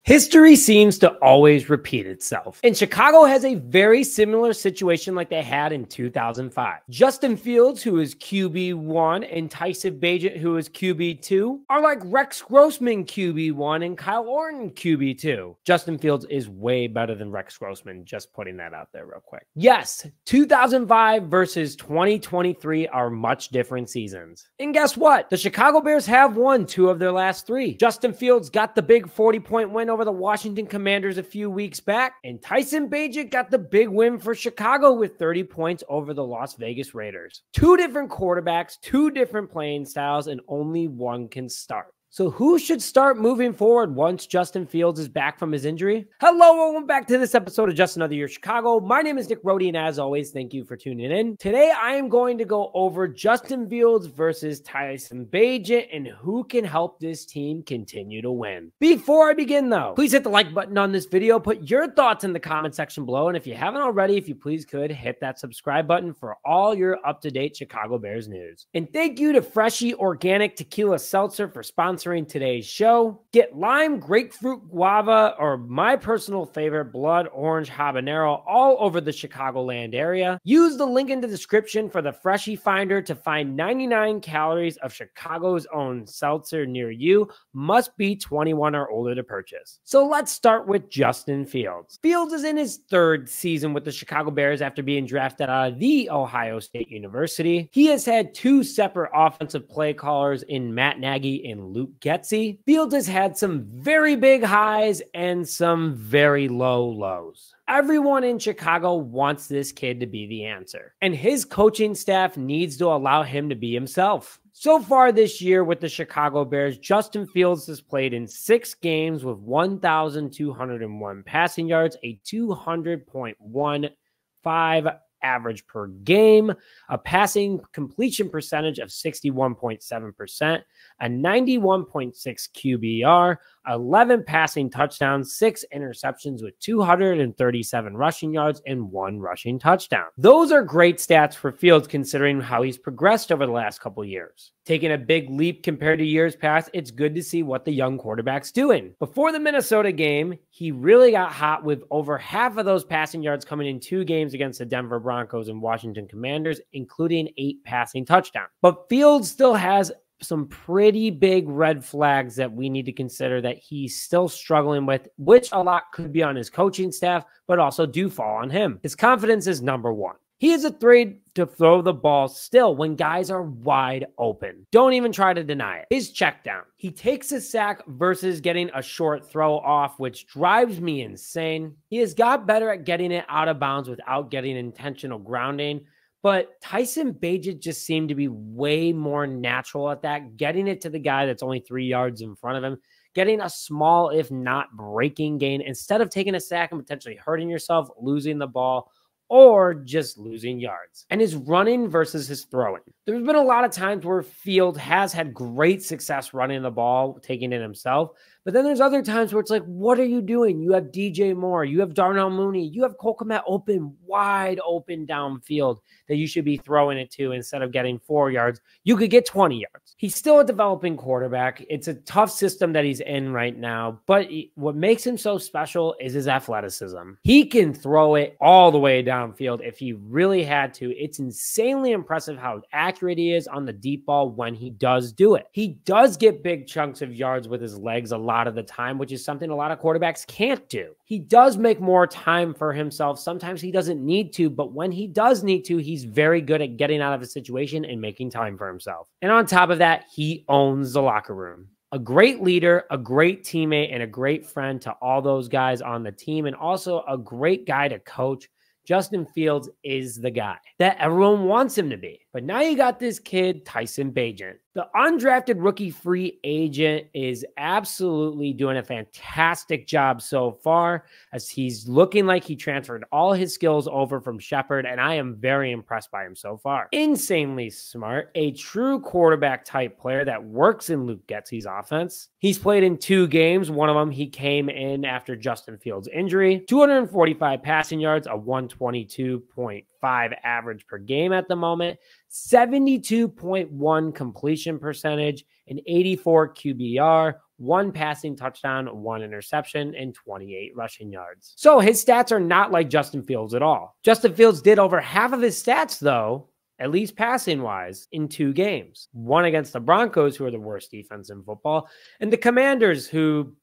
History seems to always repeat itself, and Chicago has a very similar situation like they had in 2005. Justin Fields, who is QB1, and Tyson Bagent, who is QB2, are like Rex Grossman QB1 and Kyle Orton QB2. Justin Fields is way better than Rex Grossman, just putting that out there real quick. Yes, 2005 versus 2023 are much different seasons. And guess what? The Chicago Bears have won 2 of their last 3. Justin Fields got the big 40-point win over the Washington Commanders a few weeks back, and Tyson Bagent got the big win for Chicago with 30 points over the Las Vegas Raiders. 2 different quarterbacks, 2 different playing styles, and only one can start. So who should start moving forward once Justin Fields is back from his injury? Hello, welcome back to this episode of Just Another Year Chicago. My name is Nick Rohde, and as always, thank you for tuning in. Today, I am going to go over Justin Fields versus Tyson Bagent and who can help this team continue to win. Before I begin, though, please hit the like button on this video. Put your thoughts in the comment section below, and if you haven't already, if you please could, hit that subscribe button for all your up-to-date Chicago Bears news. And thank you to Freshie Organic Tequila Seltzer for sponsoring today's show. Get lime, grapefruit, guava, or my personal favorite, blood orange habanero all over the Chicagoland area. Use the link in the description for the Freshie Finder to find 99 calories of Chicago's own seltzer near you. Must be 21 or older to purchase. So let's start with Justin Fields. Fields is in his 3rd season with the Chicago Bears after being drafted out of the Ohio State University. He has had 2 separate offensive play callers in Matt Nagy and Luke Getsy. Fields has had some very big highs and some very low lows. Everyone in Chicago wants this kid to be the answer, and his coaching staff needs to allow him to be himself. So far this year with the Chicago Bears, Justin Fields has played in 6 games with 1,201 passing yards, a 200.15 average per game, a passing completion percentage of 61.7%, a 91.6 QBR, 11 passing touchdowns, 6 interceptions with 237 rushing yards and 1 rushing touchdown. Those are great stats for Fields considering how he's progressed over the last couple years. Taking a big leap compared to years past, it's good to see what the young quarterback's doing. Before the Minnesota game, he really got hot with over half of those passing yards coming in 2 games against the Denver Broncos and Washington Commanders, including 8 passing touchdowns. But Fields still has some pretty big red flags that we need to consider that he's still struggling with, which a lot could be on his coaching staff, but also do fall on him. His confidence is number 1. He is afraid to throw the ball still when guys are wide open. Don't even try to deny it. His check down. He takes a sack versus getting a short throw off, which drives me insane. He has got better at getting it out of bounds without getting intentional grounding. But Tyson Bagent just seemed to be way more natural at that, getting it to the guy that's only 3 yards in front of him, getting a small, if not breaking gain, instead of taking a sack and potentially hurting yourself, losing the ball, or just losing yards. And his running versus his throwing. There's been a lot of times where Field has had great success running the ball, taking it himself. But then there's other times where it's like, what are you doing? You have DJ Moore, you have Darnell Mooney, you have Cole Kmet open, wide open downfield that you should be throwing it to instead of getting 4 yards. You could get 20 yards. He's still a developing quarterback. It's a tough system that he's in right now, but what makes him so special is his athleticism. He can throw it all the way downfield if he really had to. It's insanely impressive how accurate he is on the deep ball when he does do it. He does get big chunks of yards with his legs a lot of the time, which is something a lot of quarterbacks can't do. He does make more time for himself. Sometimes he doesn't need to, but when he does need to, he's very good at getting out of a situation and making time for himself. And on top of that, he owns the locker room. A great leader, a great teammate, and a great friend to all those guys on the team, and also a great guy to coach. Justin Fields is the guy that everyone wants him to be. But now you got this kid, Tyson Bagent. The undrafted rookie free agent is absolutely doing a fantastic job so far, as he's looking like he transferred all his skills over from Shepherd, and I am very impressed by him so far. Insanely smart, a true quarterback type player that works in Luke Getsy's offense. He's played in 2 games. One of them he came in after Justin Fields' injury. 245 passing yards, a 122.5 average per game at the moment, 72.1 completion percentage, an 84 QBR, 1 passing touchdown, 1 interception, and 28 rushing yards. So his stats are not like Justin Fields at all. Justin Fields did over half of his stats, though, at least passing wise, in 2 games. One against the Broncos, who are the worst defense in football, and the Commanders, who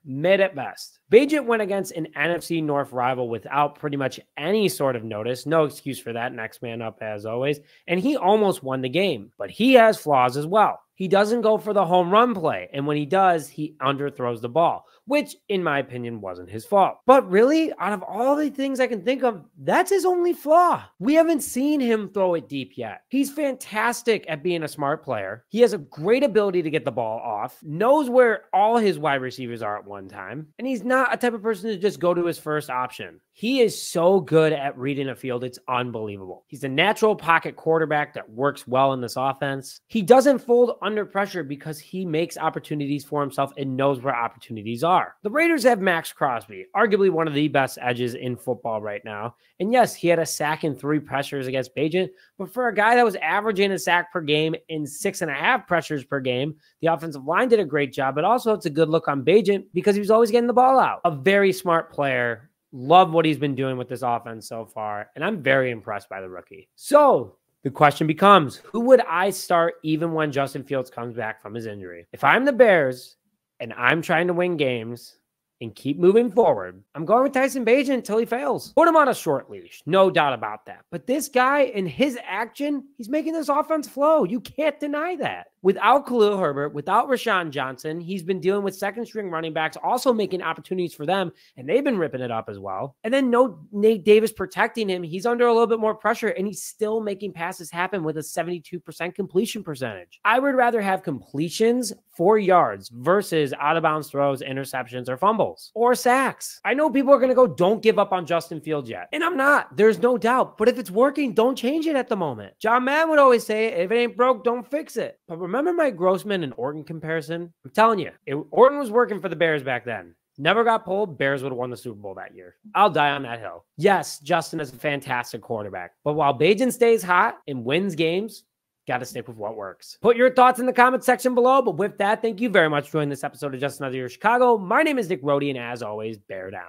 mid at best. Bagent went against an NFC North rival without pretty much any sort of notice. No excuse for that. Next man up, as always. And he almost won the game, but he has flaws as well. He doesn't go for the home run play. And when he does, he underthrows the ball, which in my opinion wasn't his fault. But really, out of all the things I can think of, that's his only flaw. We haven't seen him throw it deep yet. He's fantastic at being a smart player. He has a great ability to get the ball off, knows where all his wide receivers are at one time, and he's not a type of person to just go to his first option. He is so good at reading a field. It's unbelievable. He's a natural pocket quarterback that works well in this offense. He doesn't fold under pressure because he makes opportunities for himself and knows where opportunities are. The Raiders have Max Crosby, arguably one of the best edges in football right now. And yes, he had a sack and 3 pressures against Bagent, but for a guy that was averaging a sack per game and 6.5 pressures per game, the offensive line did a great job, but also it's a good look on Bagent because he was always getting the ball out. A very smart player. Love what he's been doing with this offense so far, and I'm very impressed by the rookie. So the question becomes, who would I start even when Justin Fields comes back from his injury? If I'm the Bears and I'm trying to win games and keep moving forward, I'm going with Tyson Bagent until he fails. Put him on a short leash, no doubt about that. But this guy and his action, he's making this offense flow. You can't deny that. Without Khalil Herbert, without Rashawn Johnson, he's been dealing with second-string running backs, also making opportunities for them, and they've been ripping it up as well. And then no Nate Davis protecting him. He's under a little bit more pressure, and he's still making passes happen with a 72% completion percentage. I would rather have completions for yards versus out-of-bounds throws, interceptions, or fumbles, or sacks. I know people are going to go, don't give up on Justin Fields yet. And I'm not. There's no doubt. But if it's working, don't change it at the moment. John Madden would always say, if it ain't broke, don't fix it. But remember my Grossman and Orton comparison? I'm telling you, Orton was working for the Bears back then. Never got pulled, Bears would have won the Super Bowl that year. I'll die on that hill. Yes, Justin is a fantastic quarterback, but while Bagent stays hot and wins games, got to stick with what works. Put your thoughts in the comment section below, but with that, thank you very much for joining this episode of Just Another Year Chicago. My name is Nick Rohde, and as always, bear down.